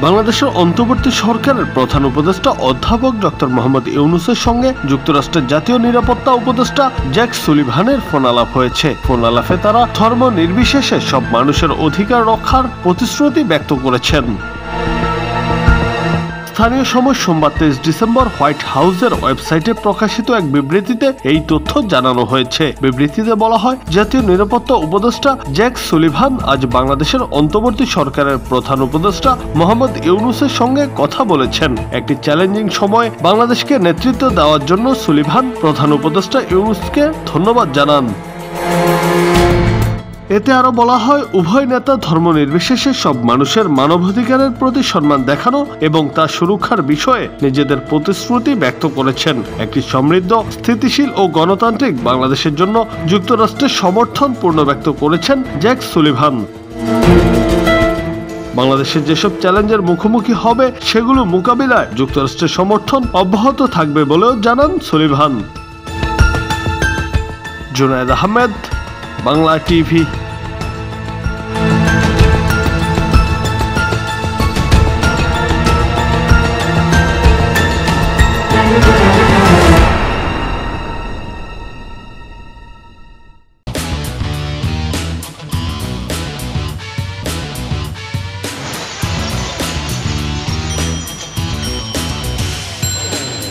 বাংলাদেশের অন্তর্বর্তী সরকারের প্রধান উপদেষ্টা অধ্যাপক ডক্টর মোহাম্মদ ইউনূসের সঙ্গে যুক্তরাষ্ট্রের জাতীয় নিরাপত্তা উপদেষ্টা জ্যাক সুলিভানের ফোন আলাপ হয়েছে। ফোন আলাপে তারা ধর্ম নির্বিশেষে সব মানুষের অধিকার রক্ষার প্রতিশ্রুতি ব্যক্ত করেছেন। স্থানীয় সময় সোমবার 23 ডিসেম্বর হোয়াইট হাউসের ওয়েবসাইটে প্রকাশিত এক বিবৃতিতে এই তথ্য জানানো হয়েছে। বিবৃতিতে বলা হয়, জাতীয় নিরাপত্তা উপদেষ্টা জ্যাক সুলিভান আজ বাংলাদেশের অন্তর্বর্তী সরকারের প্রধান উপদেষ্টা মোহাম্মদ ইউনূসের সঙ্গে কথা বলেছেন। একটি চ্যালেঞ্জিং সময় বাংলাদেশকে নেতৃত্ব দেওয়ার জন্য সুলিভান প্রধান উপদেষ্টা ইউনূসকে ধন্যবাদ জানান। এতে আরো বলা হয়, উভয় নেতা ধর্ম নির্বিশেষে সব মানুষের মানবাধিকারের প্রতি সম্মান দেখানো এবং তা সুরক্ষার বিষয়ে নিজেদের প্রতিশ্রুতি ব্যক্ত করেছেন। একটি সমৃদ্ধ, স্থিতিশীল ও গণতান্ত্রিক বাংলাদেশের জন্য যুক্তরাষ্ট্রের সমর্থন পূর্ণ ব্যক্ত করেছেন জ্যাক সুলিভান। বাংলাদেশের যেসব চ্যালেঞ্জের মুখোমুখি হবে সেগুলো মোকাবিলায় যুক্তরাষ্ট্রের সমর্থন অব্যাহত থাকবে বলেও জানান সুলিভান। জুনায়েদ আহমেদ, বাংলা টিভি।